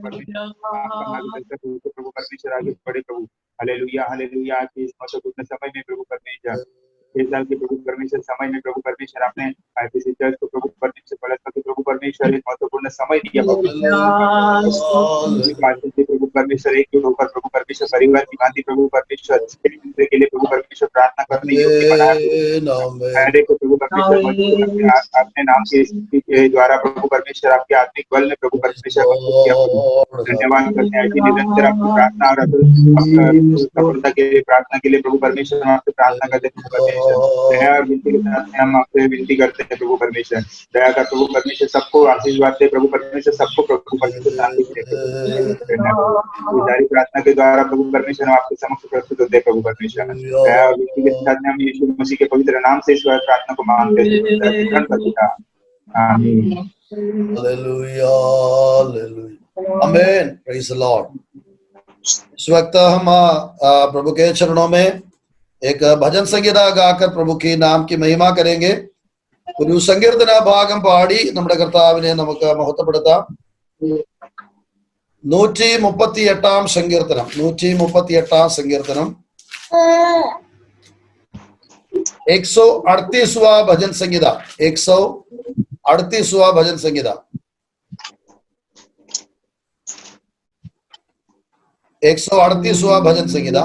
परमेश्वर आपका मार्गदर्शन हो तो प्रभु परमेश्वर आगे बढ़े प्रभु। Hallelujah hallelujah. आज के इस महत्वपूर्ण समय में प्रभु परमेश्वर, इस साल के प्रभु परमेश्वर समय में प्रभु परमेश्वर आपने आईपीसी चर्च को प्रभु परमेश्वर पलट के प्रभु परमेश्वर एक महत्वपूर्ण समय दिया प्रभु परमेश्वर एक जुट होकर प्रभु परमेश्वर परिवार की भांति प्रभु परमेश्वर के लिए प्रभु परमेश्वर प्रार्थना करने योग्य बनाया को प्रभु परमेश्वर अपने नाम के द्वारा प्रभु परमेश्वर आपके आत्मिक बल में प्रभु परमेश्वर धन्यवाद करते हैं। निरंतर आपकी प्रार्थना और सफलता के लिए प्रार्थना के लिए प्रभु परमेश्वर हम आपसे प्रार्थना करते हैं प्रभु परमेश्वर। दया और विनती के साथ हम आपसे विनती करते हैं प्रभु परमेश्वर। दया का प्रभु परमेश्वर सबको आशीर्वाद दे प्रभु परमेश्वर, सबको प्रभु परमेश्वर शांति दे जारी प्रार्थना के द्वारा प्रभु परमेश्वर हम आपके समक्ष प्रस्तुत होते हैं प्रभु परमेश्वर। दया और विनती के साथ हम यीशु मसीह के पवित्र नाम से इस प्रार्थना को मांगते हैं। आमीन। हालेलुया हालेलुया आमीन। Praise the Lord. इस वक्त हम प्रभु के चरणों में एक भजन संगीता गाकर प्रभु के नाम की महिमा करेंगे। ഒരു സങ്കീർത്തന ഭാഗം പാടി നമ്മുടെ കർത്താവിനെ നമുക്ക് മഹത്വപ്പെടുത്താം। 138 സങ്കീർത്തനം 138 സങ്കീർത്തനം 138वां भजन संगीता 138वां भजन संगीता 138वां भजन संगीता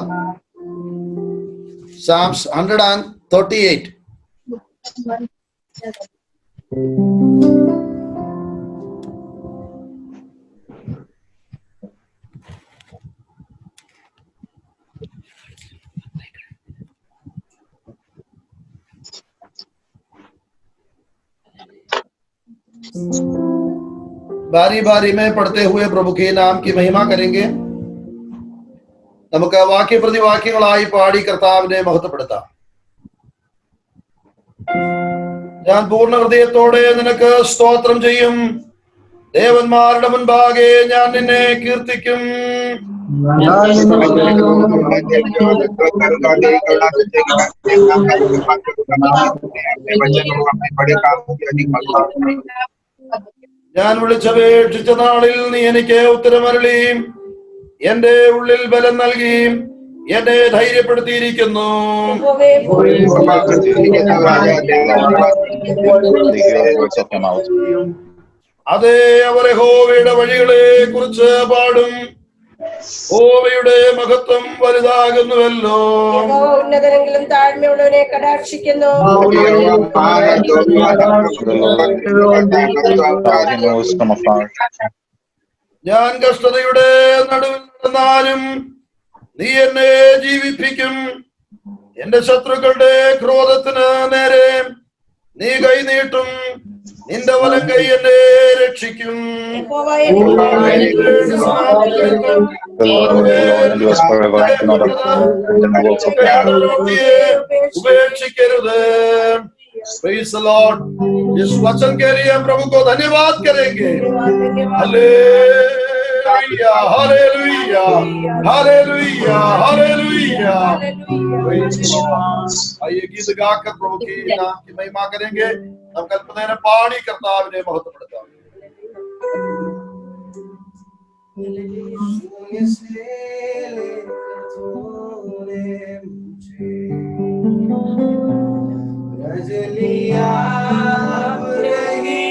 Psalms 138। बारी बारी में पढ़ते हुए प्रभु के नाम की महिमा करेंगे। നമുക്ക് വാക്യ പ്രതിവാക്യങ്ങളായി പാടി കർത്താവിനെ മഹത്വപ്പെടുത്താം। ഞാൻ പൂർണ്ണ ഹൃദയത്തോടെ നിനക്ക് സ്തോത്രം ചെയ്യും, ദേവന്മാരുടെ മുൻപാകെ ഞാൻ നിന്നെ കീർത്തിക്കും। ഞാൻ വിളിച്ചപേക്ഷിച്ച നാളിൽ നീ എനിക്ക് ഉത്തരമരുളി, എന്റെ ഉള്ളിൽ ബലം നൽകി എന്നെ ധൈര്യപ്പെടുത്തിയിരിക്കുന്നു। അതേ, അവർ യഹോവയുടെ വഴികളെ കുറിച്ച് പാടും, യഹോവയുടെ മഹത്വം വലുതാകുന്നുവല്ലോ। ഉന്നതരെങ്കിലും താഴ്മയുള്ളവരെ കടാക്ഷിക്കുന്നു। ഞാൻ കഷ്ടതയുടെ നടുവിൽ നടന്നാലും നീ എന്നെ ജീവിപ്പിക്കും, എന്റെ ശത്രുക്കളുടെ ക്രോധത്തിന് നേരെ നീ കൈനീട്ടും, നിന്റെ വലം കൈ എന്നെ രക്ഷിക്കും। ഉപേക്ഷിക്കരുത്। Praise the Lord। इस वचन के लिए हम प्रभु को धन्यवाद करेंगे। Hallelujah hallelujah hallelujah hallelujah. आइए गीत गाकर प्रभु के नाम की महिमा करेंगे। हम कल्पना ने पानी कर्ताविने महत्वപ്പെടുത്താം। रजलिया रही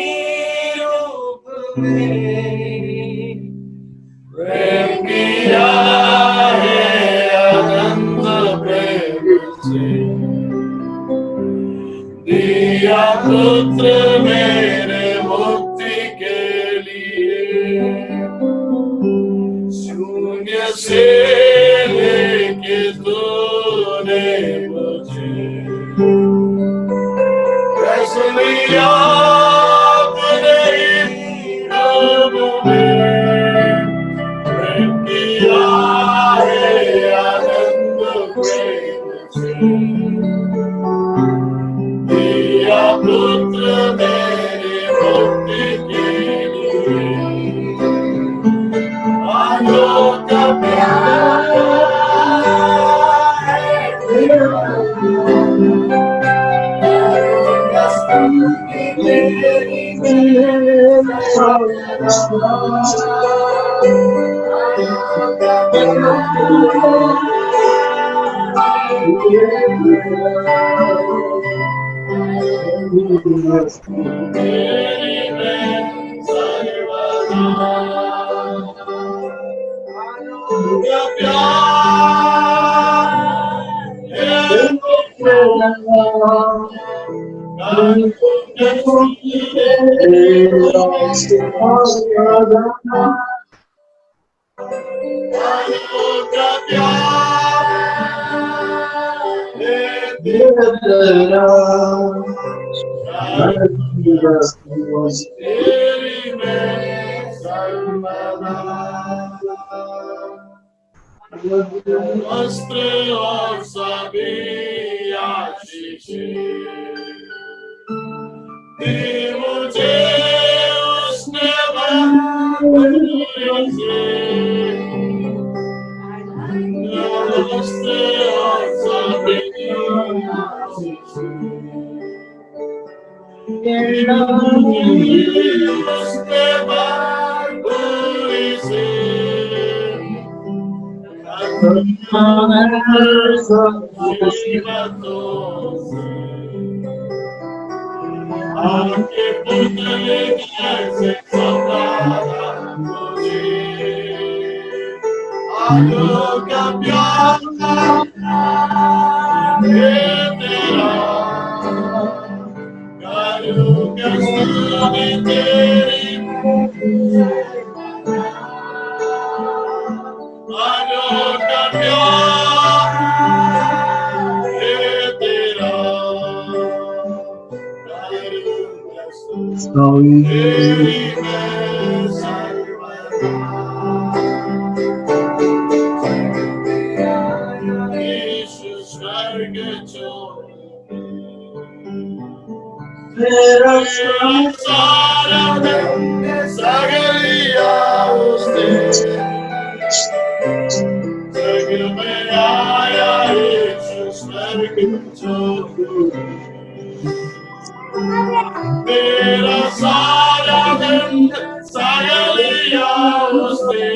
रूप में प्रेम किया है अनंत प्रेम से, दिया पुत्र मेरे मुक्ति के लिए, शून्य से लेके तूने मुझे लिया अपने नाम में, प्रेम किया है आनंद प्रेम से, दिया पुत्र मेरे मुक्ति के लिए, आनों का प्यार है वस्त्र और सभी आशीष दी मुझे उसने वस्त्र और सभी आशीष उसके बाद पूरी से आपके पुतले जैसे सवारा मुझे आलोक का प्यार है तेरा आलोक का स्तुति तेरी आलोक का प्यार है तेरा तेरी मैं सर्वदा यीशु स्वर्ग तेरा सारा सगलिया उसने स्वर्ग में आया यीशु स्वर्ग तेरा सारा दंड सगलिया उसने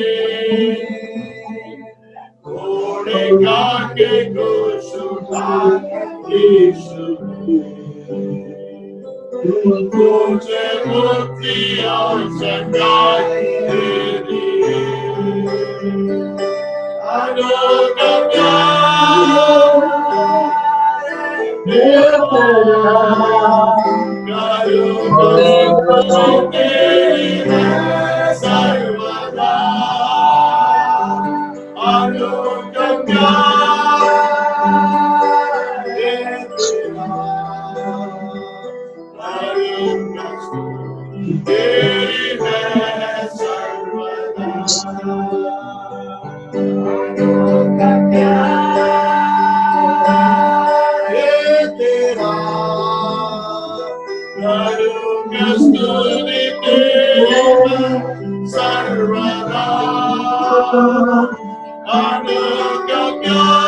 घोड़े काके को छुटा यीशु तुझे मुक्ति और सच्चाई दे दी अनोख प्यार तेरी मैं सर्वदा अनोख प्यार तेरी मैं सर्वदा अनोख प्यार तेरा स्तुति तेरी सर्वदा अनोख प्यार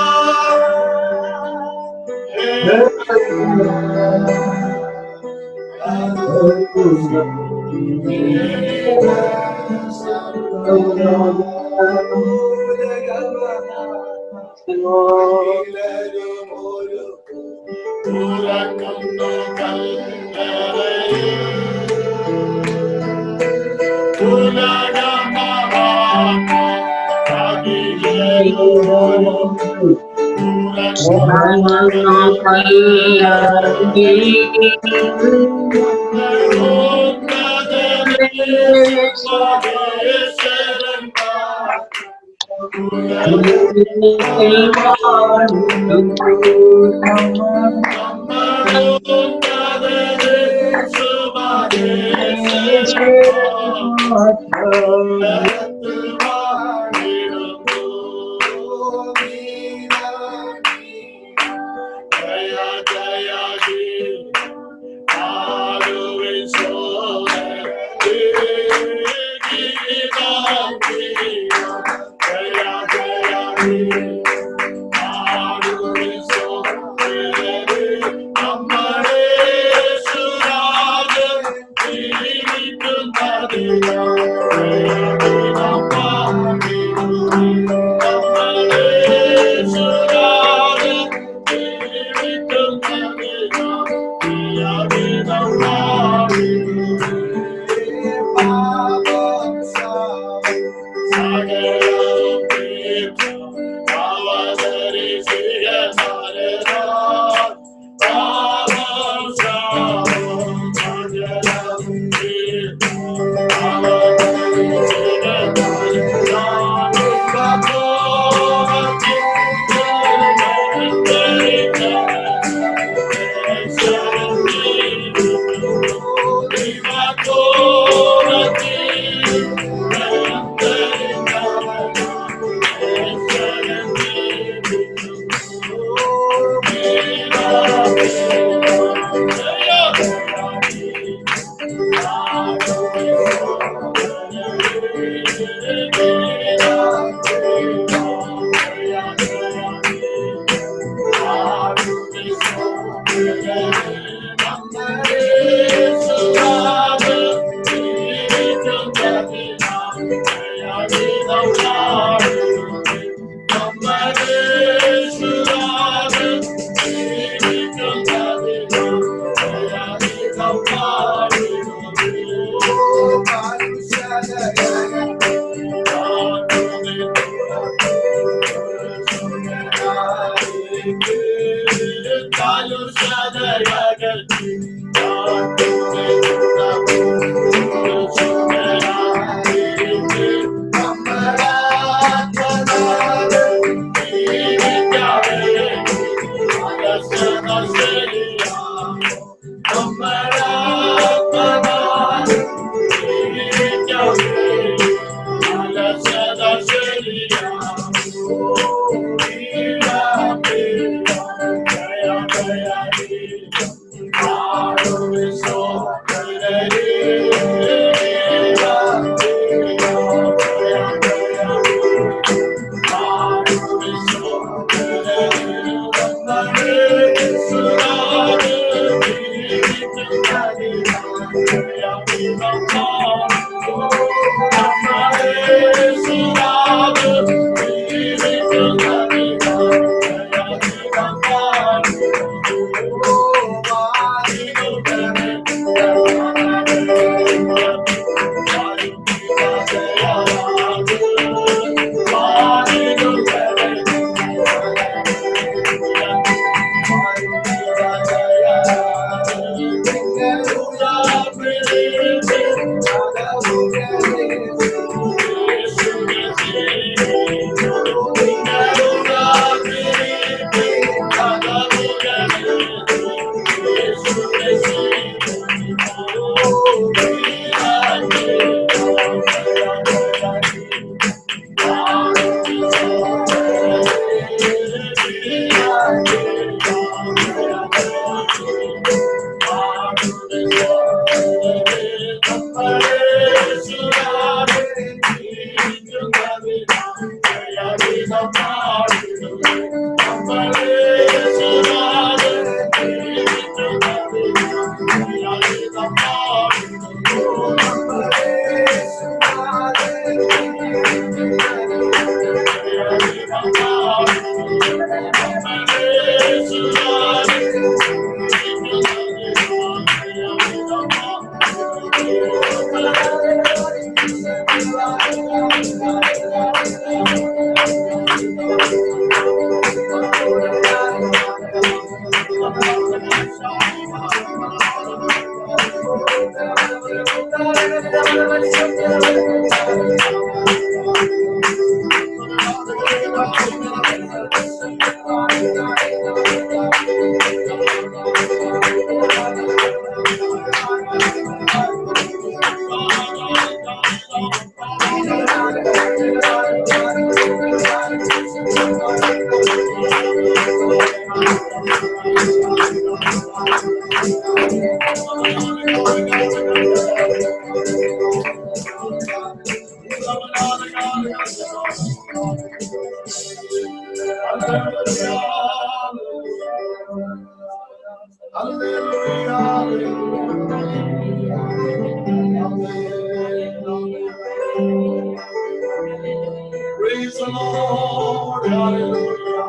Praise the Lord, hallelujah.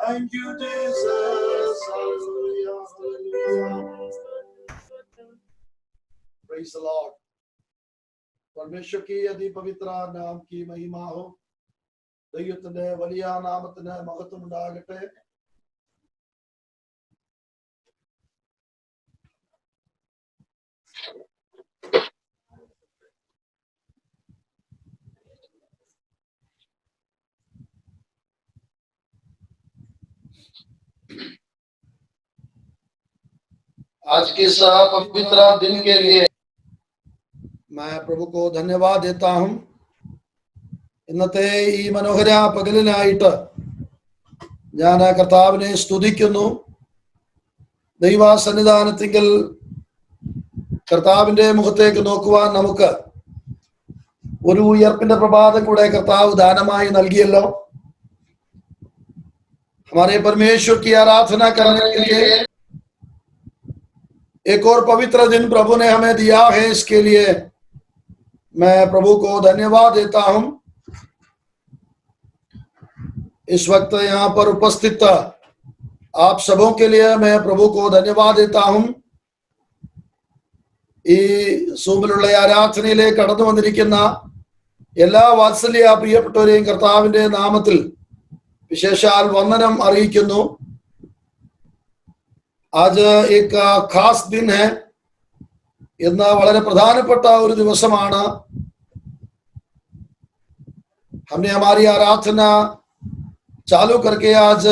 Thank you, Jesus, hallelujah, hallelujah. Praise the Lord. परमेश्वर की अति पवित्र नाम की महिमा हो. ദൈവത്തിന്റെ വലിയ നാമത്തിന് മഹത്വം ഉണ്ടാകട്ടെ. आज के इस पवित्र दिन के लिए मैं प्रभु को धन्यवाद देता हूं. ഇന്നത്തെ ഈ മനോഹര പകലിനായിട്ട് ഞാൻ കർത്താവിനെ സ്തുതിക്കുന്നു. ദൈവസന്നിധാനത്തിങ്കൽ കർത്താവിന്റെ മുഖത്തേക്ക് നോക്കുവാൻ നമുക്ക് ഒരു ഉയർപ്പിന്റെ പ്രഭാതം കൂടെ കർത്താവ് ദാനമായി നൽകിയല്ലോ. हमारे परमेश्वर की आराधना करने के लिए एक और पवित्र दिन प्रभु ने हमें दिया है. इसके लिए मैं प्रभु को धन्यवाद देता हूं. इस वक्त यहाँ पर उपस्थित आप सबों के लिए मैं प्रभु को धन्यवाद देता हूं. ഈ സൂമിലുള്ള ആരാധനയിലേക്ക് കടന്നു വന്നിരിക്കുന്ന എല്ലാ വാത്സല്യ പ്രിയപ്പെട്ടവരെയും കർത്താവിന്റെ നാമത്തിൽ വിശേഷാൽ വന്ദനം അറിയിക്കുന്നു. आज एक खास दिन है. ഇന്ന് വളരെ പ്രധാനപ്പെട്ട ഒരു ദിവസമാണ്. हमने हमारी आराधना चालू करके आज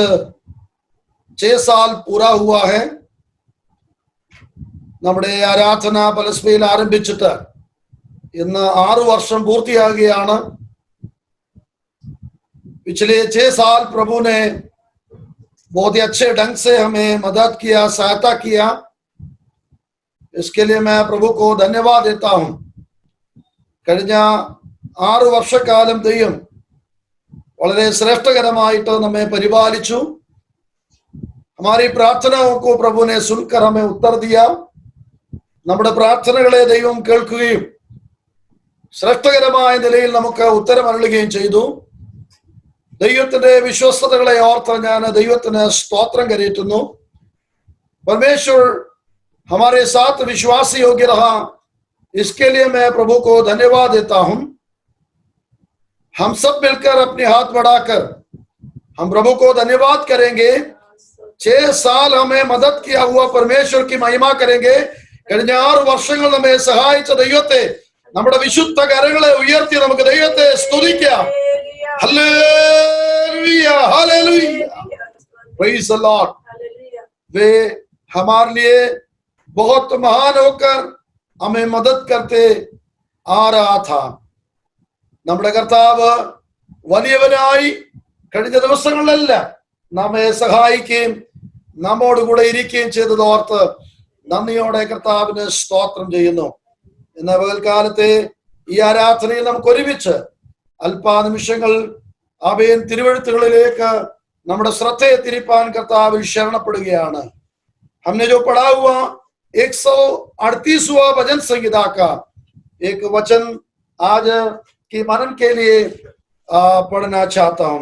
6 साल पूरा हुआ है. നമ്മുടെ ആരാധന പലസ്പയിൽ ആരംഭിച്ചിട്ട് ഇന്ന് 6 വർഷം പൂർത്തിയാകുകയാണ്. पिछले 6 साल प्रभु ने बहुत ही अच्छे ढंग से हमें मदद किया, सहायता किया. इसके लिए मैं प्रभु को धन्यवाद देता हूं. കഴിഞ്ഞ 6 വർഷക്കാലം ദൈവം വളരെ ശ്രേഷ്ഠകരമായിട്ട് നമ്മെ പരിപാലിച്ചു. हमारी प्रार्थनाओं को प्रभु ने सुनकर हमें उत्तर दिया. നമ്മുടെ പ്രാർത്ഥനകളെ ദൈവം കേൾക്കുകയും ശ്രേഷ്ഠകരമായ നിലയിൽ നമുക്ക് ഉത്തരം അരുളുകയും ചെയ്തു. ദൈവത്തിന്റെ വിശ്വസ്തതകളെ ഓർത്ത് ഞാൻ ദൈവത്തിന് സ്തോത്രം കരയറ്റുന്നു. परमेश्वर हमारे साथ विश्वास योग्य रहा. इसके लिए मैं प्रभु को धन्यवाद देता हूं. हम सब मिलकर अपने हाथ बढ़ाकर हम प्रभु को धन्यवाद करेंगे. 6 साल हमें मदद किया हुआ परमेश्वर की महिमा करेंगे. കഴിഞ്ഞ 6 വർഷങ്ങൾ നമ്മെ സഹായിച്ച ദൈവത്തെ നമ്മുടെ വിശുദ്ധ കരങ്ങളെ ഉയർത്തി നമുക്ക് ദൈവത്തെ സ്തുതിക്കാം. Hallelujah, hallelujah, praise the Lord. वे हमारे लिए बहुत महान होकर हमें मदद करते आ रहा था. നമ്മുടെ കർത്താവ് വലിയവനായി കഴിഞ്ഞ ദിവസങ്ങളിലെല്ലാം നമ്മെ സഹായിക്കുകയും നമ്മോട് കൂടെ ഇരിക്കുകയും ചെയ്തത് ഓർത്ത് നന്ദിയോടെ കർത്താവിന് സ്തോത്രം ചെയ്യുന്നു. ഇന്ന് പകൽക്കാലത്തെ ഈ ആരാധനയിൽ നമുക്ക് ഒരുമിച്ച് അല്പാനിമിഷങ്ങൾ അവയൻ തിരുവഴുത്തുകളിലേക്ക് നമ്മുടെ ശ്രദ്ധയെ തിരിപ്പാൻ കർത്താവിൽ ശരണപ്പെടുകയാണ്. हमने जो पढ़ा हुआ 138वां भजन संहिता का एक वचन आज की मनन के लिए പഠന ചാത്താം.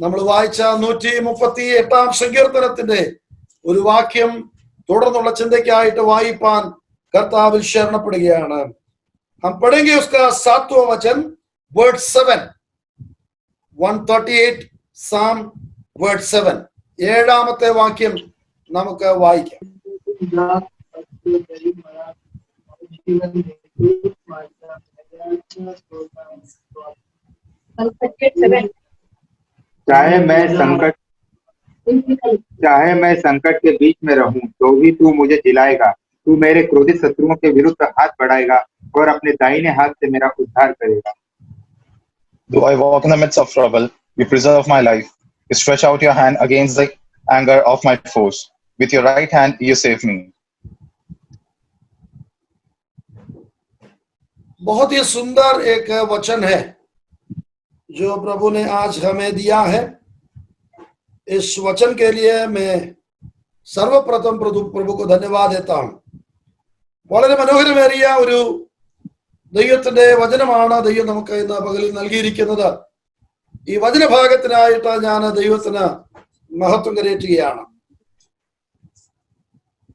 നമ്മൾ വായിച്ച 138 സങ്കീർത്തനത്തിന്റെ ഒരു വാക്യം തുടർന്നുള്ള ചിന്തയ്ക്കായിട്ട് വായിപ്പാൻ കർത്താവിൽ ശരണപ്പെടുകയാണ്. हम पढ़ेंगे उसका 7वां वचन वर्ड 7, 138 साम वर्ड 7. 7ാമത്തെ വാക്യം നമുക്ക് വായിക്കാം. चाहे मैं संकट के बीच में रहूं तो भी तू मुझे जिलाएगा। तू मेरे क्रोधित शत्रुओं के विरुद्ध हाथ बढ़ाएगा और अपने दाहिने हाथ से मेरा उद्धार करेगा। Though I walk in the midst of trouble, you preserve my life. You stretch out your hand against the anger of my foes. With your right hand, you save me. बहुत ही सुंदर एक वचन है जो प्रभु ने आज हमें दिया है. इस वचन के लिए मैं सर्वप्रथम प्रभु को धन्यवाद देता हूं. വളരെ മനോഹരമേറിയ ഒരു ദൈവത്തിന്റെ വചനമാണ് ദൈവം നമുക്ക് ഇന്ന് പകലിൽ നൽകിയിരിക്കുന്നത്. ഈ വചനഭാഗത്തിനായിട്ട് ഞാൻ ദൈവത്തിന് മഹത്വം കരയറ്റുകയാണ്.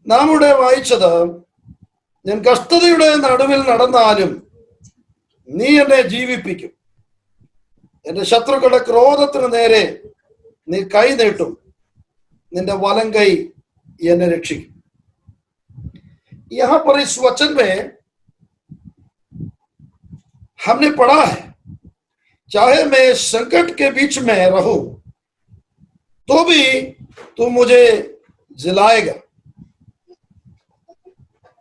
നാം ഇവിടെ വായിച്ചത്, ഞാൻ കഷ്ടതയുടെ നടുവിൽ നടന്നാലും നീ എന്നെ ജീവിപ്പിക്കും, എന്റെ ശത്രുക്കളുടെ ക്രോധത്തിന് നേരെ നീ കൈ നീട്ടും, നിന്റെ വലം കൈ എന്നെ രക്ഷിക്കും. यहां पर इस वचन में हमने पढ़ा है, चाहे मैं संकट के बीच में रहूं तो भी तू मुझे जिलाएगा,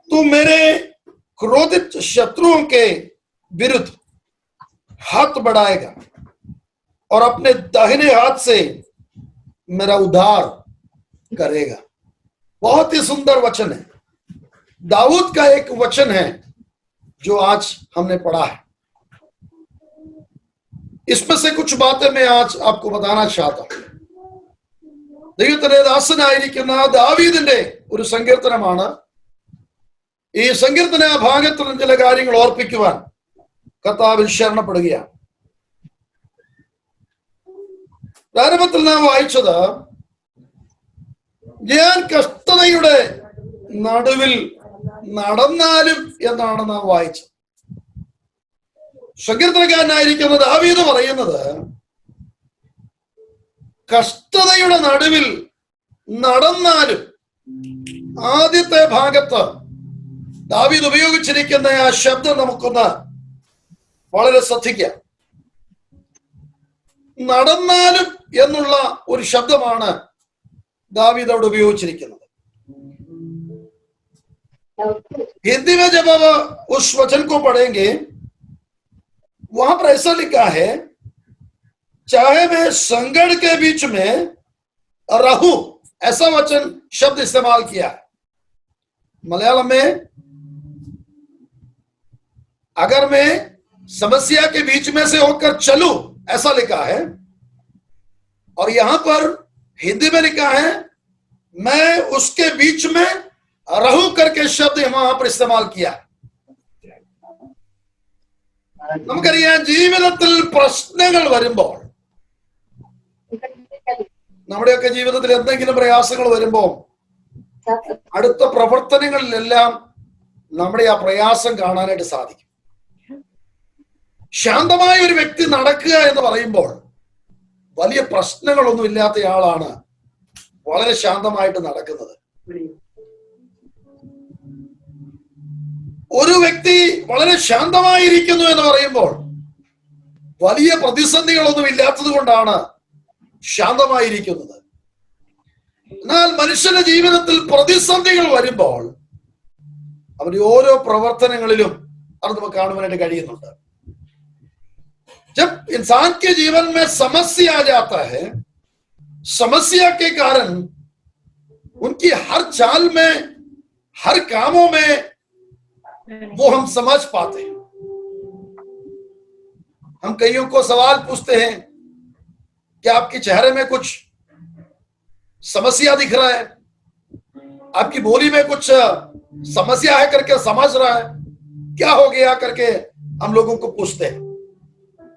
तू मेरे क्रोधित शत्रुओं के विरुद्ध हाथ बढ़ाएगा और अपने दाहिने हाथ से मेरा उद्धार करेगा. बहुत ही सुंदर वचन है. दाऊद का एक वचन है जो आज हमने पढ़ा है. इसमें से कुछ बातें मैं आज आपको बताना चाहता हूं. ദൈവത്തിന്റെ ദാസനായിരിക്കുന്ന ദാവീദിന്റെ ഒരു സങ്കീർത്തനമാണ്. ഈ സങ്കീർത്തന ഭാഗത്തിൽ ചില കാര്യങ്ങൾ ഓർപ്പിക്കുവാൻ കർത്താവിൽ ശരണപ്പെടുകയാണ്. പ്രാരംഭത്തിൽ നാം വായിച്ചത്, ഞാൻ കഷ്ടതയുടെ നടുവിൽ നടന്നാലും എന്നാണ് നാം വായിച്ചത്. സങ്കീർത്തനക്കാരനായിരിക്കുന്ന ദാവീദ് പറയുന്നത്, കഷ്ടതയുടെ നടുവിൽ നടന്നാലും. ആദ്യത്തെ ഭാഗത്ത് ദാവീദ് ഉപയോഗിച്ചിരിക്കുന്ന ആ ശബ്ദം നമുക്കൊന്ന് വളരെ ശ്രദ്ധിക്കാം. നടന്നാലും എന്നുള്ള ഒരു ശബ്ദമാണ് ദാവീദ് അവിടെ ഉപയോഗിച്ചിരിക്കുന്നത്. हिंदी में जब अब उस वचन को पढ़ेंगे, वहां पर ऐसा लिखा है, चाहे मैं संकट के बीच में रहूं, ऐसा वचन शब्द इस्तेमाल किया है. मलयालम में अगर मैं समस्या के बीच में से होकर चलूं, ऐसा लिखा है. और यहां पर हिंदी में लिखा है, मैं उसके बीच में रहू करके शब्द वहां पर इस्तेमाल किया. നമുക്കറിയാം, ജീവിതത്തിൽ പ്രശ്നങ്ങൾ വരുമ്പോൾ, നമ്മുടെയൊക്കെ ജീവിതത്തിൽ എന്തെങ്കിലും പ്രയാസങ്ങൾ വരുമ്പോൾ അടുത്ത പ്രവർത്തനങ്ങളിലെല്ലാം നമ്മുടെ ആ പ്രയാസം കാണാനായിട്ട് സാധിക്കും. ശാന്തമായ ഒരു വ്യക്തി നടക്കുക എന്ന് പറയുമ്പോൾ വലിയ പ്രശ്നങ്ങളൊന്നും ഇല്ലാത്തയാളാണ് വളരെ ശാന്തമായിട്ട് നടക്കുന്നത്. ഒരു വ്യക്തി വളരെ ശാന്തമായിരിക്കുന്നു എന്ന് പറയുമ്പോൾ വലിയ പ്രതിസന്ധികളൊന്നും ഇല്ലാത്തത് കൊണ്ടാണ് ശാന്തമായിരിക്കുന്നത്. എന്നാൽ മനുഷ്യന്റെ ജീവിതത്തിൽ പ്രതിസന്ധികൾ വരുമ്പോൾ അവന്റെ ഓരോ പ്രവർത്തനങ്ങളിലും അത് നമുക്ക് കാണുവാനായിട്ട് കഴിയുന്നുണ്ട്. जब इंसान के जीवन में समस्या आ जाता है, समस्या के कारण उनकी हर चाल में, हर कामों में वो हम समझ पाते हैं। हम कईयों को सवाल पूछते हैं, क्या आपके चेहरे में कुछ समस्या दिख रहा है, आपकी बोली में कुछ समस्या है करके समझ रहा है, क्या हो गया करके हम लोगों को पूछते हैं।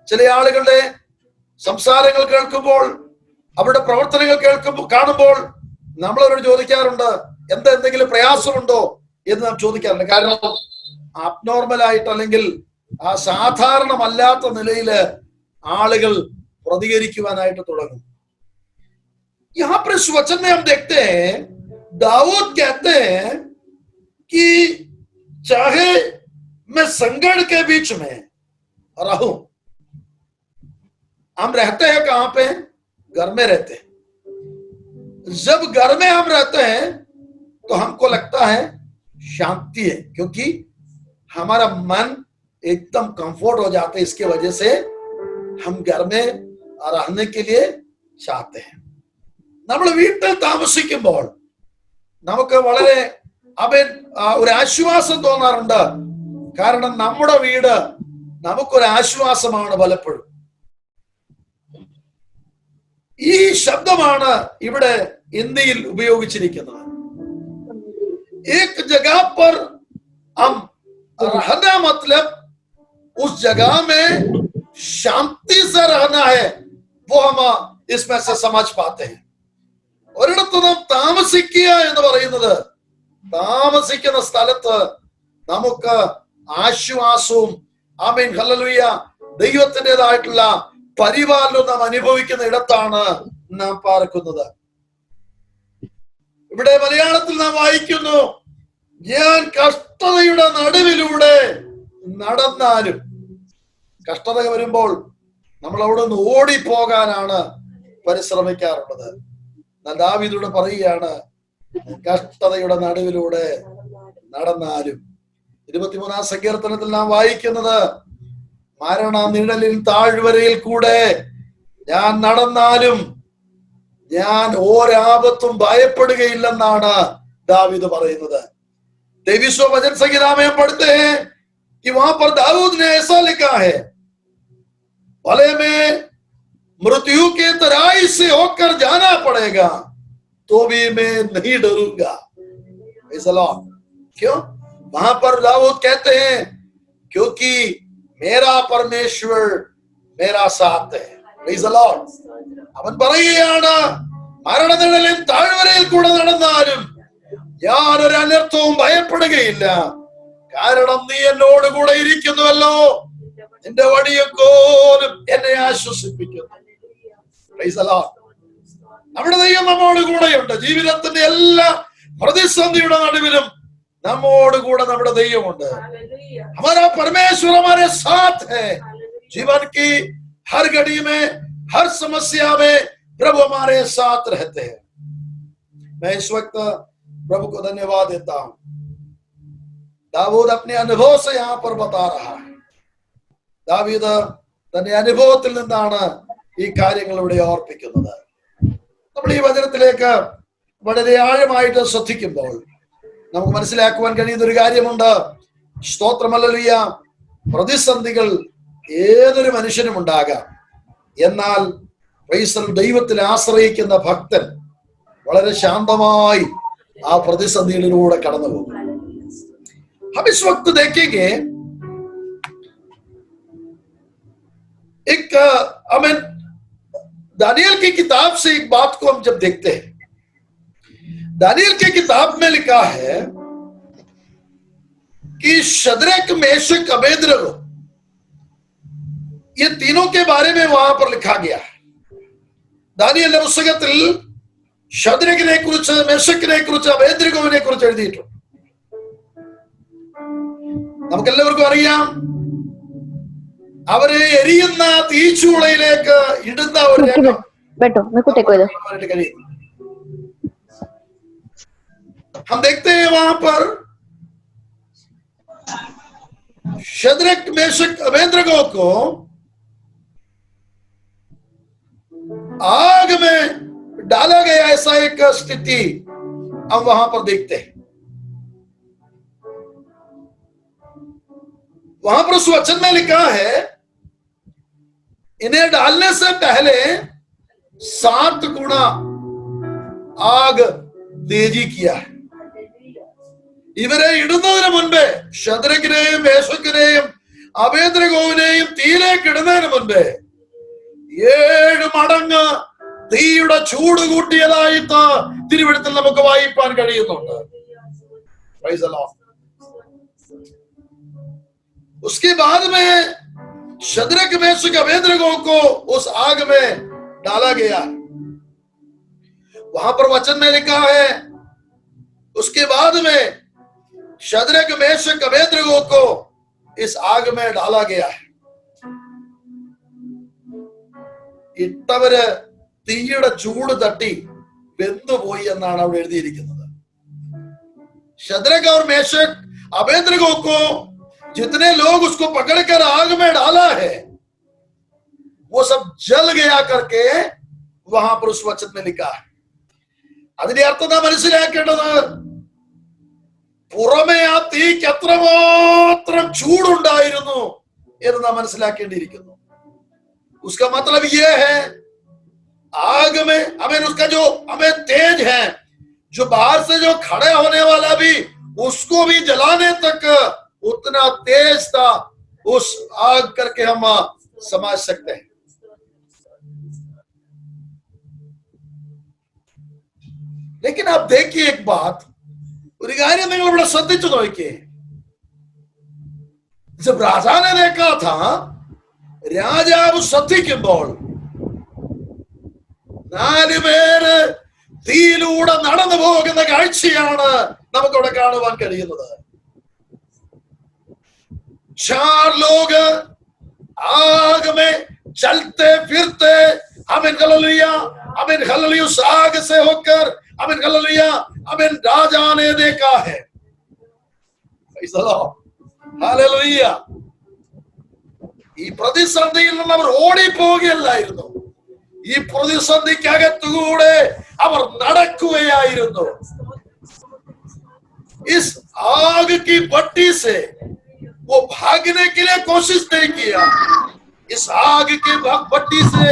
ചില ആളുകളുടെ സംസാരങ്ങൾ കേൾക്കുമ്പോൾ, അവരുടെ പ്രവർത്തനങ്ങൾ കാണുമ്പോൾ നമ്മൾ അവരോട് ചോദിക്കാറുണ്ട്, എന്തെങ്കിലും പ്രയാസമുണ്ടോ എന്ന് നാം ചോദിക്കാറുണ്ട്. കാരണം അബ്നോർമൽ ആയിട്ട് അല്ലെങ്കിൽ ആ സാധാരണമല്ലാത്ത നിലയില് ആളുകൾ പ്രതികരിക്കുവാനായിട്ട് തുടങ്ങും. यहाँ पर इस वचन में हम देखते हैं, दाऊद कहते हैं कि चाहे मैं संकट के बीच में रहूं, हम रहते हैं कहां पे? घर में रहते हैं। जब घर में हम रहते हैं तो हमको लगता है शांति है, क्योंकि हमारा मन एकदम कंफर्ट हो जाता है। इसके वजह से हम घर में रहने के लिए चाहते हैं. നമ്മൾ വീട്ടിൽ താമസിക്കുമ്പോൾ നമുക്ക് വളരെ ഒരു ആശ്വാസം തോന്നാറുണ്ട്. കാരണം നമ്മുടെ വീട് നമുക്കൊരു ആശ്വാസമാണ് പലപ്പോഴും. ഈ ശബ്ദമാണ് ഇവിടെ ഹിന്ദിയിൽ ഉപയോഗിച്ചിരിക്കുന്നത്. एक जगह पर हम रहना मतलब उस जगह में शांति से रहना है, वो हम इसमें से समझ पाते हैं. ഒരിടത്ത് നാം താമസിക്കുക എന്ന് പറയുന്നത്, താമസിക്കുന്ന സ്ഥലത്ത് നമുക്ക് ആശ്വാസവും ആമേൻ ഹല്ലേലൂയ ദൈവത്തിൻ്റെതായിട്ടുള്ള പരിപാലനം നാം അനുഭവിക്കുന്ന ഇടത്താണ് നാം പാർക്കുന്നത്. ഇവിടെ മലയാളത്തിൽ നാം വായിക്കുന്നു, ഞാൻ കഷ്ടതയുടെ നടുവിലൂടെ നടന്നാലും. കഷ്ടത വരുമ്പോൾ നമ്മൾ അവിടെ നിന്ന് ഓടിപ്പോകാനാണ് പരിശ്രമിക്കാറുള്ളത്. ദാവീദോട് പറയുകയാണ്, കഷ്ടതയുടെ നടുവിലൂടെ നടന്നാലും. 23-ാം സങ്കീർത്തനത്തിൽ നാം വായിക്കുന്നത്, മരണ നിഴലിൽ താഴ്വരയിൽ കൂടെ ഞാൻ നടന്നാലും ഞാൻ ഒരാപത്തും ഭയപ്പെടുകയില്ലെന്നാണ് दावीद പറയുന്നത്. 23वां वचन संहिता में हम पढ़ते हैं कि वहां पर दाऊद ने ऐसा लिखा है, भले में मृत्यु के तराई से होकर जाना पड़ेगा तो भी मैं नहीं डरूंगा. क्यों? वहां पर दाऊद कहते हैं, क्योंकि मेरा परमेश्वर मेरा साथ है. അവൻ പറയുകയാണ്, മരണനിഴലിൻ താഴ്വരയിൽ കൂടെ നടന്നാലും ഞാൻ ഒരു അനർത്ഥവും ഭയപ്പെടുകയില്ല, കാരണം നീ എന്നോട് കൂടെ ഇരിക്കുന്നുവല്ലോ, നിന്റെ വടിയൊക്കോലും എന്നെ ആശ്വസിപ്പിക്കുന്നു. നമ്മുടെ ദൈവം നമ്മോട് കൂടെയുണ്ട്. ജീവിതത്തിന്റെ എല്ലാ പ്രതിസന്ധിയുടെ നടുവിലും നമ്മോട് കൂടെ നമ്മുടെ ദൈവമുണ്ട്. हमारा परमेश्वर हमारे साथ है. जीवन की हर घड़ी में, हर समस्या में प्रभु हमारे साथ रहते हैं. मैं इस वक्त प्रभु को धन्यवाद देता हूं. दाऊद अपने अनुभव से यहाँ पर बता रहा है. दावीद തന്റെ അനുഭവത്തിൽ നിന്നാണ് ഈ കാര്യങ്ങൾ ഇവിടെ ഓർപ്പിക്കുന്നത്. നമ്മൾ ഈ വചനത്തിലേക്ക് വളരെ ആഴമായിട്ട് ശ്രദ്ധിക്കുമ്പോൾ നമുക്ക് മനസ്സിലാക്കുവാൻ കഴിയുന്ന ഒരു കാര്യമുണ്ട്. സ്തോത്രം ഹല്ലേലൂയ. പ്രതിസന്ധികൾ ഏതൊരു മനുഷ്യനും ഉണ്ടാകാം. എന്നാൽ ദൈവത്തിൽ ആശ്രയിക്കുന്ന ഭക്തൻ വളരെ ശാന്തമായി ആ പ്രതിസന്ധികളിലൂടെ കടന്നു പോകും. हम इस वक्त देखेंगे एक दानियल की किताब से एक बात को हम जब देखते हैं, दानियल की किताब में लिखा है कि शद्रक, मेशक, अबेदनगो, ये तीनों के बारे में वहां पर लिखा गया है. ദാനിയേലിന്റെ പുസ്തകത്തിൽ ശദ്രക്കിനെ കുറിച്ച്, മെശക്കിനെ കുറിച്ച്, അബേദ്നെഗോവിനെ കുറിച്ച് എഴുതിയിട്ടുണ്ട്. നമുക്കെല്ലാവർക്കും അറിയാം, അവരെ എരിയുന്ന തീച്ചൂളയിലേക്ക് ഇടുന്ന ഒരു കഴിയും. हम देखते हैं वहां पर शद्रक, मेशक, अबेद्नेगो को आग में डाला गया, ऐसा एक स्थिति हम वहां पर देखते हैं. वहां पर उस वचन में लिखा है, इन्हें डालने से पहले 7 गुना ആഗ് തേജി കിയാ. ഇവരെ ഇടുന്നതിന് മുൻപേ, ശദ്രക്കിനെയും മേശക്കിനെയും അബേദ്നെഗോവിനെയും തീയിലേക്ക് ഇടുന്നതിന് മുൻപേ 7 മടങ്ങ് തീയുടെ ചൂട് കൂട്ടിയതായിട്ട് തിരുവെഴുത്തിൽ നമുക്ക് വായിപ്പാൻ കഴിയുന്നുണ്ട്. Praise the Lord. उसके बाद में शद्रक मेशक अबेदनगो को उस आग में डाला गया. वहां पर वचन में लिखा है, उसके बाद में शद्रक मेशक अबेदनगो को इस आग में डाला गया है. ഇട്ടവര് തീയുടെ ചൂട് തട്ടി വെന്തുപോയി എന്നാണ് അവിടെ എഴുതിയിരിക്കുന്നത്. शद्रक और मेशक अबेदनगो को जितने लोग उसको पकड़कर आग में डाला है वो सब जल गया करके वहां पर उस वचन में लिखा है. അതിന്റെ അർത്ഥം നാം മനസ്സിലാക്കേണ്ടത്, പുറമെ ആ തീക്ക് എത്രമാത്രം ചൂടുണ്ടായിരുന്നു എന്ന് നാം മനസ്സിലാക്കേണ്ടിയിരിക്കുന്നു. उसका मतलब ये है, आग में हमें उसका जो हमें तेज है, जो बाहर से जो खड़े होने वाला भी उसको भी जलाने तक उतना तेज था उस आग करके हम समझ सकते हैं. लेकिन आप देखिए एक बात, ഒരു കാര്യം നിങ്ങൾ ഇവിടെ ശ്രദ്ധിച്ചു നോക്കിയേ. जब राजा ने देखा था, രാജാവ് ശ്രദ്ധിക്കുമ്പോൾ 4 പേര് തീയിലൂടെ നടന്നു പോകുന്ന കാഴ്ചയാണ് നമുക്കിവിടെ കാണുവാൻ കഴിയുന്നത്. 4 लोग आग में चलते फिरते, आमीन हालेलुया, आमीन हालेलुया, उस आग से होकर, आमीन हालेलुया, आमीन राजा ने देखा है. Praise the Lord. हालेलुया. ഈ പ്രതിസന്ധിയിൽ നിന്ന് അവർ ഓടിപ്പോകുകയല്ലായിരുന്നു, ഈ പ്രതിസന്ധിക്കകത്തുകൂടെ അവർ നടക്കുകയായിരുന്നു. इस आग की भट्टी से वो भागने के लिए कोशिश नहीं किया, इस आग की भट्टी से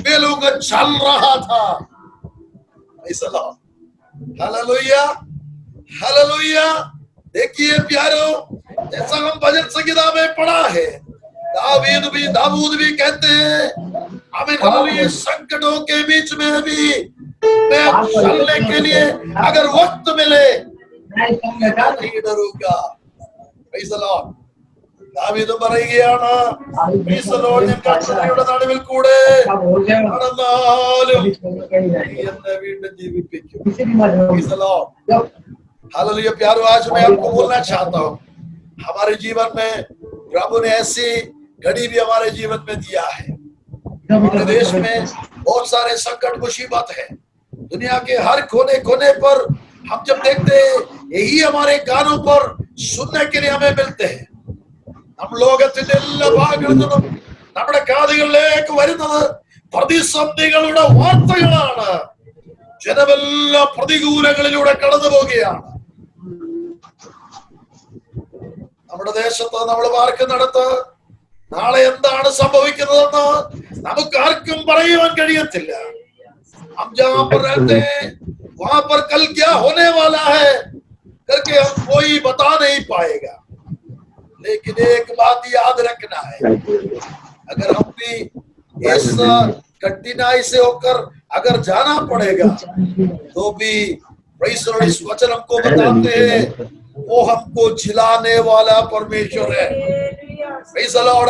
वे लोग चल रहा था. Hallelujah, hallelujah. देखिए प्यारो, जैसा हम भजन संगीता में पढ़ा है, दाऊद भी कहते हैं, आमीन हालेलुया, संकटों के बीच में भी मैं चलने के लिए अगर वक्त मिले नहीं डरूंगा. Praise the Lord. ദാവീദ് പറയുകയാണ്, Praise the Lord, ഞാൻ കഷ്ടതയുടെ നടുവിൽ കൂടെ നടന്നാലും നീ എന്നെ വീണ്ടും ജീവിപ്പിക്കും. Praise the Lord. हालेलुया. प्यारो, आज मैं आपको बोलना चाहता हूँ, हमारे जीवन में प्रभु ने ऐसी घड़ी भी हमारे जीवन में दिया है. हमारे देश में बहुत सारे संकट मुसीबत है, दुनिया के हर कोने कोने पर हम जब देखते हैं, यही हमारे कानों पर सुनने के लिए हमें मिलते हैं. हम ലോകത്തിന്റെ എല്ലാ ഭാഗങ്ങളിൽ നിന്നും നമ്മുടെ കാതുകളിലേക്ക് വരുന്നത് പ്രതിസന്ധികളുടെ വാർത്തകളാണ്. ജനമെല്ലാം പ്രതികൂലങ്ങളിലൂടെ കടന്നു പോവുകയാണ്. നമ്മുടെ ദേശത്ത്, നമ്മൾ പാർക്കുന്നിടത്ത് നാളെ എന്താണ് സംഭവിക്കുന്നതെന്ന് നമുക്ക് ആർക്കും പറയുവാൻ കഴിയത്തില്ല. हम जहां पर रहते हैं वहां पर कल क्या होने वाला है करके हम कोई बता नहीं पाएगा. लेकिन एक बात याद रखना है, अगर हम भी इस कठिनाई से होकर अगर जाना पड़ेगा तो भी इस वचन हमको बताते हैं, वो हमको जिलाने वाला परमेश्वर है. Praise the Lord.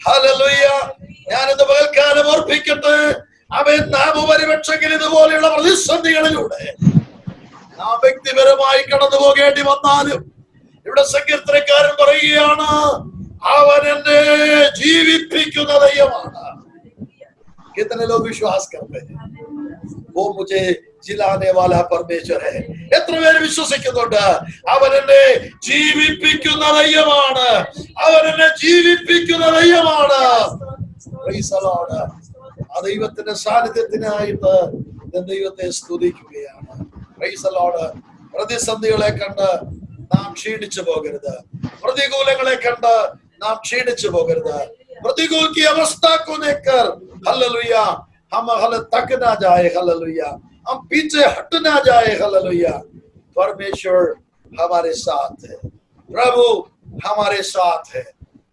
Hallelujah. ഞാനിന്ന് പകൽക്കാലം ഓർപ്പിക്കട്ടെ, അവൻ നാം പരിപക്ഷത്തിൽ ഇതുപോലെയുള്ള പ്രതിസന്ധികളിലൂടെ നാം വ്യക്തിപരമായി കടന്നു പോകേണ്ടി വന്നാലും, ഇവിടെ സങ്കീർത്തനക്കാരൻ പറയുകയാണ്, അവൻ എന്നെ ജീവിപ്പിക്കുന്ന ദൈവമാണ്. कितने लोग विश्वास करते हैं वो मुझे जिलाने वाला परमेश्वर है? എത്ര പേര് വിശ്വസിക്കുന്നുണ്ട് അവൻ എന്നെ ജീവിപ്പിക്കുന്ന ദൈവമാണ്, അവൻ എന്നെ ജീവിപ്പിക്കുന്ന ദൈവമാണ്? Praise the Lord. ആ ദൈവത്തിന്റെ സാന്നിധ്യത്തിനായിട്ട് ദൈവത്തെ സ്തുതിക്കുകയാണ്. Praise the Lord. പ്രതിസന്ധികളെ കണ്ട് നാം ക്ഷീണിച്ചു പോകരുത്, പ്രതികൂലങ്ങളെ കണ്ട് नाम क्षीणिച്ചു പോകരുത്. प्रतिकूल की अवस्था को देखकर हालेलुया हम तक ना जाए, हालेलुया हम पीछे हट ना जाए, हालेलुया परमेश्वर हमारे साथ है, प्रभु हमारे साथ है.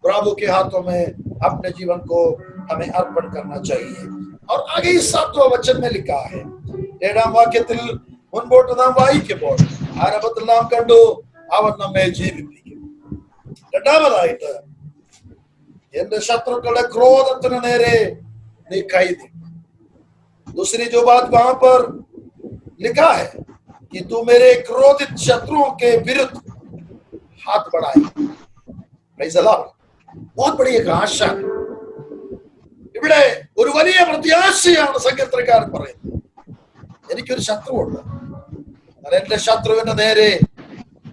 प्रभु के हाथों में अपने जीवन को हमें अर्पण करना चाहिए. और आगे इस 7वें वचन में लिखा है, 7ാം വാക്യത്തിൽ മുൻപോട്ട് നാം വായിക്കുമ്പോൾ ആരംഭത്തിൽ നാം കണ്ടു അവൻ നമ്മെ ജീവിപ്പിക്കും. രണ്ടാമതായിട്ട് എന്റെ ശത്രുക്കളുടെ ക്രോധത്തിന് നേരെ നീ കൈ നീട്ടും. दूसरी जो बात वहां पर लिखा है कि तू मेरे क्रोधित शत्रुओं के विरुद्ध हाथ बढ़ाए. Praise the Lord. बहुत बड़ी एक आशा. ഇവിടെ ഒരു വലിയ പ്രത്യാശയാണ് സങ്കീർത്തനക്കാരൻ പറയുന്നത്. എനിക്കൊരു ശത്രുവുണ്ട്, എന്റെ ശത്രുവിന്റെ നേരെ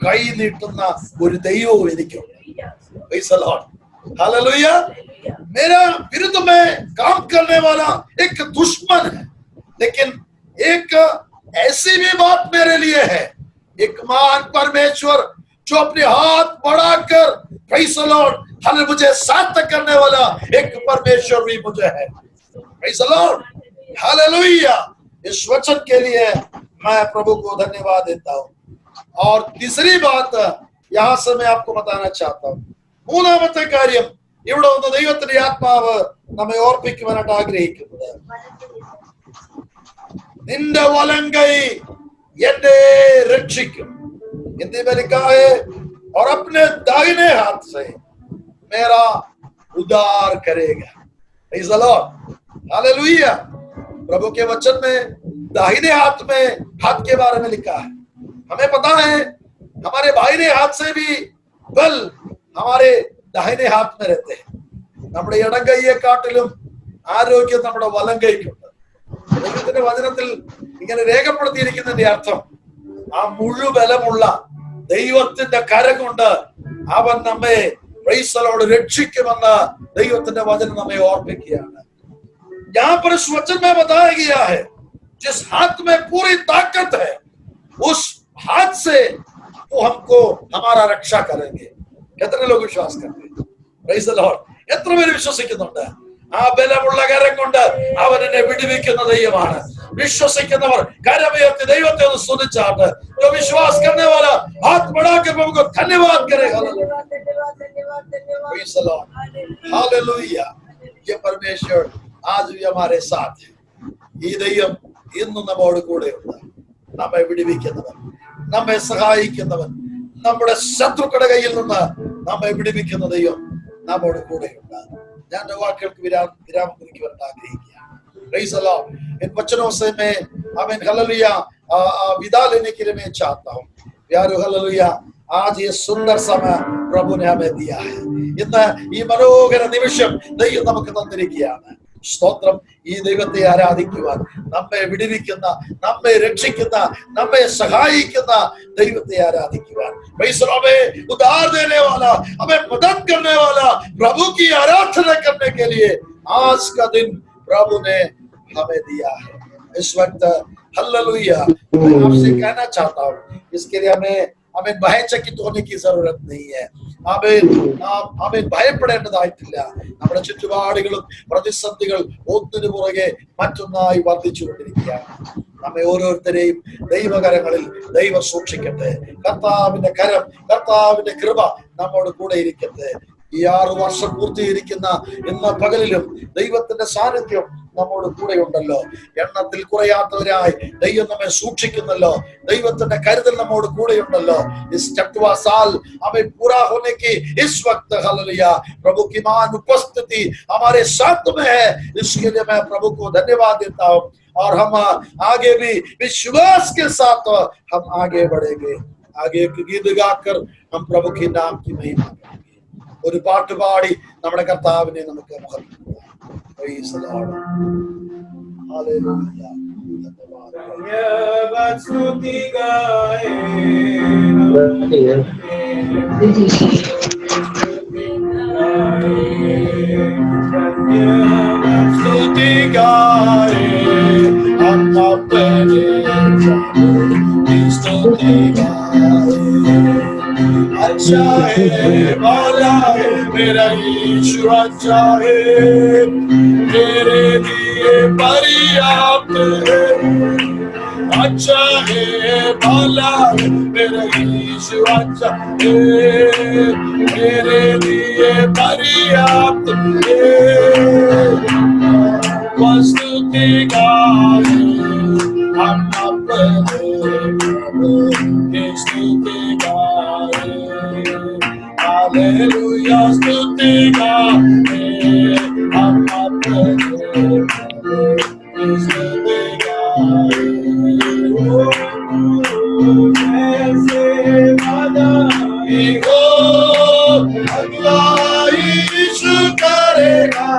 കൈ നീട്ടുന്ന ഒരു ദൈവവും എനിക്കുണ്ട്. Praise the Lord. हालेलुया. मेरा विरुद्ध में काम करने वाला एक दुश्मन है, लेकिन एक ऐसी भी बात मेरे लिए है, एक महान परमेश्वर जो अपने हाथ बढ़ाकर प्रेज़ द लॉर्ड हमें मुझे साथ करने वाला एक परमेश्वर भी मुझे है. Praise the Lord. हालेलुया. इस वचन के लिए मैं प्रभु को धन्यवाद देता हूं. और तीसरी बात यहां से मैं आपको बताना चाहता हूं. മൂന്നാമത്തെ കാര്യം, ഇവിടെ ഒന്ന് ദൈവത്തിന്റെ ആത്മാവ് നമ്മെ ഓർപ്പിക്കുവാനായിട്ട് ആഗ്രഹിക്കുന്നത്, നിന്റെ വലങ്കൈ എന്നെ രക്ഷിക്കും. हिंदी में लिखा है, और अपने दाहिने हाथ से मेरा उद्धार करेगा. Praise the Lord. हालेलुया. प्रभु के वचन में दाहिने हाथ में हाथ के बारे में लिखा है. हमें पता है हमारे बाहिने हाथ से भी बल हमारे दाहिने हाथ में रहते हैं. നമ്മുടെ ഇടം കൈയെക്കാട്ടിലും ആരോഗ്യം നമ്മുടെ വലം കൈക്കുണ്ട്. ദൈവത്തിന്റെ വചനത്തിൽ ഇങ്ങനെ രേഖപ്പെടുത്തിയിരിക്കുന്നതിന്റെ അർത്ഥം, ആ മുഴുവലമുള്ള ദൈവത്തിന്റെ കരം കൊണ്ട് അവൻ നമ്മെ പ്രൈസ് ദി ലോർഡ് രക്ഷിക്കുമെന്ന് ദൈവത്തിന്റെ വചനം നമ്മെ ഓർപ്പിക്കുകയാണ്. यहाँ पर इस वचन में बताया गया है, जिस हाथ में पूरी ताकत है उस हाथ से वो हमको हमारा रक्षा करेंगे. कितने लोग विश्वास करते हैं? Praise the Lord. എത്ര പേര് വിശ്വസിക്കുന്നുണ്ട്? ആ ബലമുള്ള കരം കൊണ്ട് അവൻ എന്നെ വിടുവിക്കുന്ന ദൈവമാണ്. വിശ്വസിക്കുന്നവർ കരമുയർത്തി ദൈവത്തെ ഒന്ന് സ്തുതിച്ചാട്ട്. जो विश्वास करने वाला हाथ बढ़ाकर प्रभु को धन्यवाद करेगा. Praise the Lord. हालेलुया. ये परमेश्वर आज भी हमारे साथ है. ഈ ദൈവം ഇന്നും നമ്മോട് കൂടെയുണ്ട്. നമ്മെ വിടുവിക്കുന്നവൻ, നമ്മെ സഹായിക്കുന്നവൻ, നമ്മുടെ ശത്രുക്കളുടെ കയ്യിൽ നിന്ന് നമ്മെ വിടുവിക്കുന്ന ദൈവം നമ്മോട് കൂടെയുണ്ട്. ഞാൻ വാക്കുകൾക്ക് വിരാമം കുറിക്കുവാൻ ആഗ്രഹിക്കുകയാണ്. Praise the Lord. इन वचनों से मैं आमीन हालेलुया विदा लेने के लिए मैं चाहता हूँ. प्यारो हालेलुया, आज ये सुंदर समय प्रभु ने हमें दिया है. ഇന്ന് ഈ മനോഹര നിമിഷം ദൈവം നമുക്ക് തന്നിരിക്കുകയാണ്. സ്തോത്രം. ഈ ദൈവത്തെ ആരാധിക്കുവാൻ, നമ്മെ വിടുവിക്കുന്ന, നമ്മെ രക്ഷിക്കുന്ന, നമ്മെ സഹായിക്കുന്ന ദൈവത്തെ ആരാധിക്കുവാൻ, उद्धार देने वाला, हमें मदद करने वाला प्रभु की आराधना करने के लिए आज का दिन प्रभु ने हमें दिया है. इस वक्त हालेलुया मैं आपसे कहना चाहता हूँ, इसके लिए हमें ഭയചകിत होने की जरूरत नहीं है. ആമേൻ ഭയപ്പെടേണ്ടതായിട്ടില്ല. നമ്മുടെ ചുറ്റുപാടുകളും പ്രതിസന്ധികൾ ഒന്നിനു പുറകെ മറ്റൊന്നായി വർദ്ധിച്ചുകൊണ്ടിരിക്കുകയാണ്. നമ്മെ ഓരോരുത്തരെയും ദൈവകരങ്ങളിൽ ദൈവം സൂക്ഷിക്കട്ടെ. കർത്താവിന്റെ കരം, കർത്താവിന്റെ കൃപ നമ്മോട് കൂടെ ഇരിക്കട്ടെ. ഈ 6 വർഷം പൂർത്തീകരിക്കുന്ന ഇന്ന് പകലിലും ദൈവത്തിന്റെ സാന്നിധ്യം നമ്മോട് കൂടെയുണ്ടല്ലോ. എണ്ണത്തിൽ കുറയാത്തവരായി ദൈവം നമ്മെ സൂക്ഷിക്കുന്നല്ലോ. ദൈവത്തിന്റെ കരുതൽ നമ്മോട് കൂടെയുണ്ടല്ലോ. इस चटवा साल हमें पूरा होने की इस वक्त हालेलुया प्रभु की महान उपस्थिति हमारे साथ में है. इसके लिए मैं प्रभु को धन्यवाद देता हूँ. और हम आगे भी विश्वास के साथ हम आगे बढ़ेंगे. आगे एक गीत गाकर हम प्रभु के नाम की महिमा करेंगे. ഒരു പാട്ട് പാടി നമ്മുടെ കർത്താവിനെ നമുക്ക് മഹത്വപ്പെടുത്താം. Praise the Lord. Hallelujah. धन्यवाद स्तुति गाए धन्यवाद स्तुति गाए हम अपने स्तुति गाए. अच्छा है, भला है, मेरा यीशु अच्छा है, मेरे लिए पर्याप्त है, अच्छा है, भला है, मेरा यीशु अच्छा है, मेरे लिए पर्याप्त है। स्तुति गाए हम अपने स्तुति गाए, हालेलुया स्तुति गाए हम अपने स्तुति गाए। कैसे मदाई हो अल्लाह यीशु करेगा,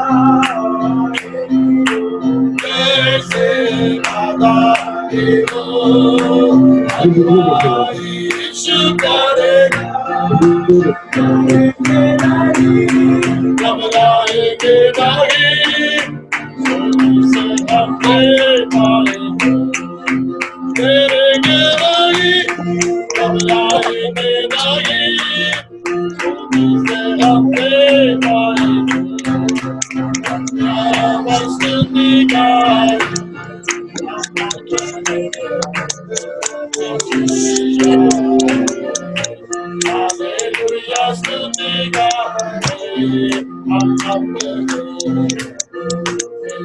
कैसे मदाई हो अल्लाह यीशु करेगा, घबराएंगे नहीं, से अपने पाएंगे, डरेंगे नहीं, घबराएंगे नहीं, से अपने पाएंगे। स्तुति गाए हालेलुया स्तुति गाए हम अपने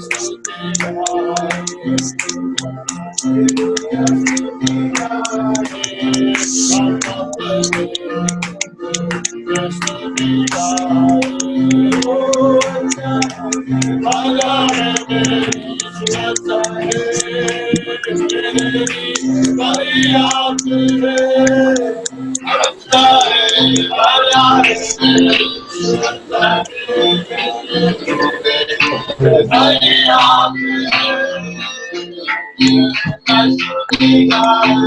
स्तुति गाए, हालेलुया स्तुति गाए हम अपने स्तुति गाए। भला है मेरी सुरक्षा है, मेरी पर्याप्त है, अच्छा है, भला है मेरी सुरक्षा है, पर्याप्त है, स्तुति गाए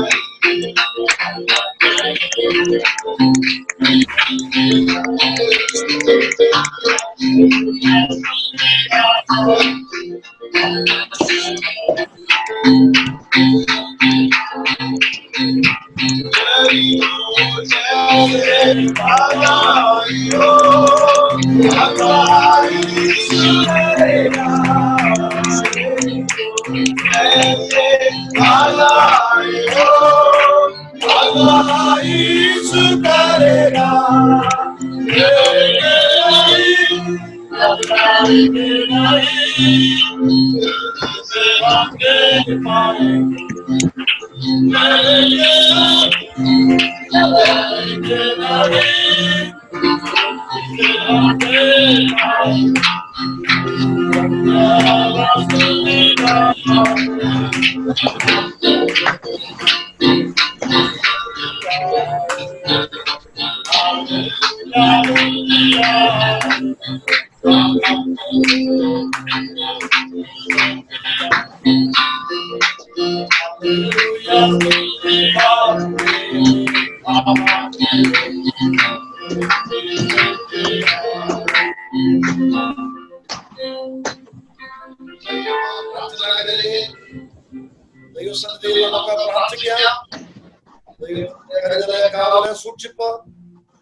സൂക്ഷിപ്പ്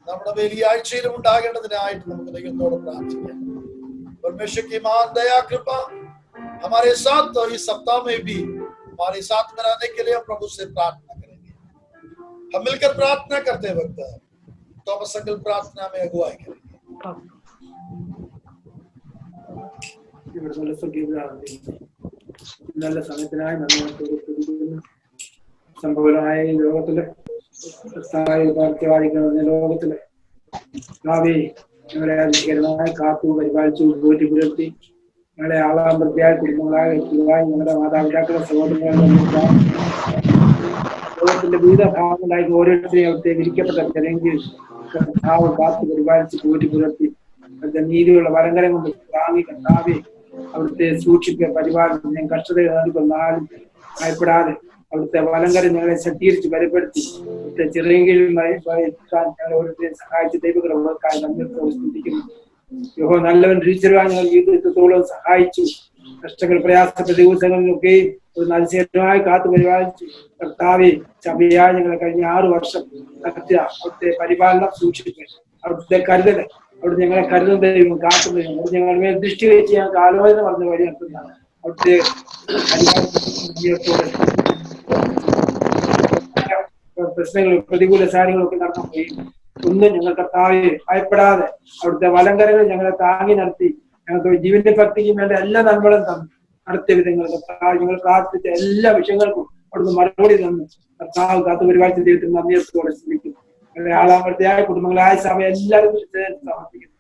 നമ്മുടെ മേൽ ഈ ആഴ്ചയിലും ഉണ്ടാകേണ്ടതിനായിട്ട് നമുക്ക് ദൈവത്തോട് പ്രാർത്ഥിക്കാം. परमेश्वर की महान दया कृपा हमारे साथ और इस सप्ताह में भी हमारे साथ में रहने के लिए हम प्रभु से प्रार्थना करेंगे। हम मिलकर प्रार्थना करते वक्त तो हम संकल्प प्रार्थना में अगुवाई करेंगे। നല്ല സമയത്തിനായി സംഭവമായ ലോകത്തില് വാദിക്കുന്ന ലോകത്തില് ഭാവി ഞങ്ങളെ അതിശയകരമായി കാത്തു പരിപാലിച്ചു പോറ്റി പുലർത്തി ഞങ്ങളെ ആളാം വൃത്തിയായ കുടുംബങ്ങളായ ഞങ്ങളുടെ മാതാപിതാക്കളെ സഹോദരങ്ങളെ ലോകത്തിന്റെ വിവിധ ഭാഗങ്ങളായി ഓരോരുത്തരെയും അവിടുത്തെ വിരിക്കപ്പെട്ട ജനങ്ങളിൽ കർത്താവ് കാത്തു പരിപാലിച്ച് പോറ്റി പുലർത്തി അവിടുത്തെ നീതിയുള്ള വരങ്കരം കൊണ്ട് താങ്ങി കർത്താവെ അവിടുത്തെ സൂക്ഷിക്കുക പരിപാലനം ഞാൻ കർഷകരെ നാളും ഭയപ്പെടാതെ അവിടുത്തെ വലങ്കരം ഞങ്ങളെ ശക്തീകരിച്ച് ബലപ്പെടുത്തി അവിടുത്തെ ചെറിയെങ്കിലും ഞങ്ങളെ ഓരോരുത്തരെയും സഹായിച്ച് ദൈവകൃപകൾക്കായി നമ്മൾ സ്തുതിക്കുന്നു. യഹോവ നല്ലവൻ തിരിച്ചറിയാൻ ഞങ്ങൾ ജീവിതത്തോളം സഹായിച്ചു. കഷ്ടങ്ങൾ പ്രയാസപ്പെട്ട ദിവസങ്ങളിലൊക്കെ ഒരു അതിശയമായി കാത്തു പരിപാലിച്ചു. കർത്താവെ സഭയായി ഞങ്ങളെ കഴിഞ്ഞ 6 വർഷം നടത്തിയ അവിടുത്തെ പരിപാലനം സൂക്ഷിക്കുക, അവിടുത്തെ കരുതൽ അവിടെ ഞങ്ങളെ കരുതുന്ന ദൈവം, കാക്കുന്ന ദൈവം, അവിടെ ഞങ്ങളുടെ മേൽ ദൃഷ്ടി വെച്ച് ഞങ്ങൾക്ക് ആലോചന പറഞ്ഞ വഴി നടത്തുന്നതാണ്. അവിടുത്തെ പ്രശ്നങ്ങളും പ്രതികൂല സാഹചര്യങ്ങളും ഒക്കെ നടന്നു പോയി ഒന്നും ഞങ്ങൾ കർത്താവെ ഭയപ്പെടാതെ അവിടുത്തെ വലങ്കരകൾ ഞങ്ങളെ താങ്ങി നടത്തി ഞങ്ങൾക്ക് ജീവന്റെ ഭക്തിക്കും വേണ്ട എല്ലാ നന്മകളും തന്നു നടത്തിയ വിധങ്ങൾ കർത്താവ് ഞങ്ങൾ പ്രാർത്ഥിച്ച എല്ലാ വിഷയങ്ങൾക്കും അവിടുന്ന് മറുപടി തന്നു. കർത്താവ് കാത്തു പരിപാലിച്ച ദൈവത്തിന് നന്ദിയോടെ ശ്രമിക്കുന്നു. ആളാമൃതയായ കുടുംബങ്ങളായ സഭ എല്ലാവരും സമർപ്പിക്കുന്നു.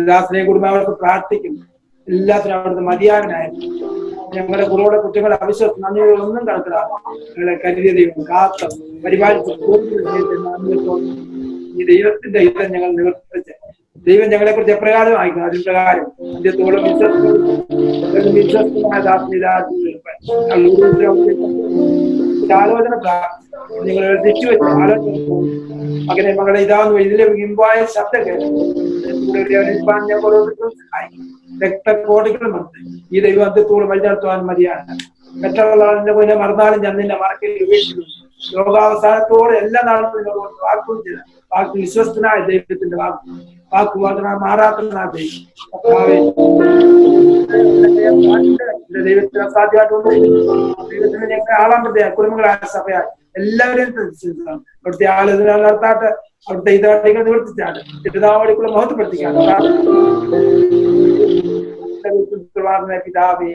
ദാസനെ കുടുംബം അവർക്ക് പ്രാർത്ഥിക്കുന്നു. എല്ലാത്തിനും അവിടുത്തെ മതിയാകനായിരുന്നു. ഞങ്ങളുടെ കുറവുടെ കുറ്റങ്ങളുടെ അവിശ്വാസം നന്ദികളൊന്നും കണക്കിടാതെ ഞങ്ങളെ കരുതിയ ദൈവം കാത്ത പരിപാലിച്ച ഈ ദൈവത്തിന്റെ ഹിതം ഞങ്ങൾ നിവർത്തിച്ച് ദൈവം ഞങ്ങളെ കുറിച്ച് എപ്രകാരമായിരിക്കും അതിന് പ്രകാരം അന്ത്യത്തോളം വിശ്വസ്തമായ ആലോചന നിങ്ങൾ തെറ്റുവെച്ച് ആലോചന മകനെ മകളെ ഇതാന്ന് ഇതിലെ മുമ്പായ ശബ്ദം രക്തക്കോടികളും ഈ ദൈവം അന്ത്യത്തോളം വഴി നടത്തുവാൻ മതിയാണ്. മറ്റുള്ള പോലെ മറന്നാലും ഞാൻ നിന്നെ മറക്കൽ ഉപേക്ഷിക്കുന്നു. ലോകാവസാനത്തോടെ എല്ലാ നാളും വാക്കും ചെയ്ത വാക്ക് വിശ്വസ്തനായ ദൈവത്തിന്റെ വാക്ക് മാറാത്ത ദൈവത്തിന് അസാധ്യമായിട്ടുണ്ട്. ദൈവത്തിന് ഞങ്ങൾ ആളാമത്തെ കുടുംബങ്ങളായ സഭയായി എല്ലാവരെയും അവിടുത്തെ ആലോചന നടത്താട്ട് അവിടുത്തെ ഇതാടികൾ നിവർത്തിച്ചാണ് തിരുതാവടിക്കുള്ള മഹത്വപ്പെടുത്തിക്കാണ് പിതാവേ.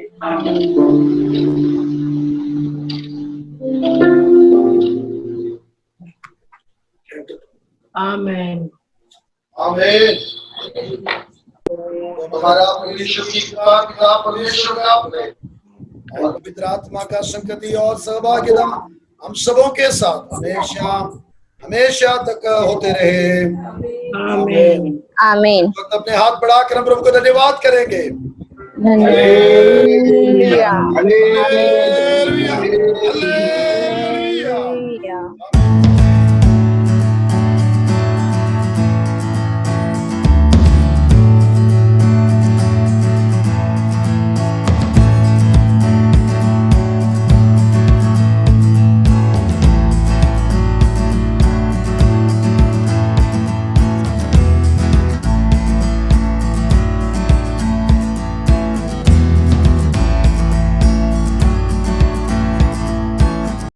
आमेन आमीन। हमारा परमेश्वर की कृपा पिता परमेश्वर का प्रेम और पवित्र आत्मा का संगति और सहभागिता हम सबों के साथ हमेशा हमेशा तक होते रहे। आमीन आमीन। अपने हाथ बढ़ाकर हम प्रभु को धन्यवाद करेंगे। Hallelujah hallelujah.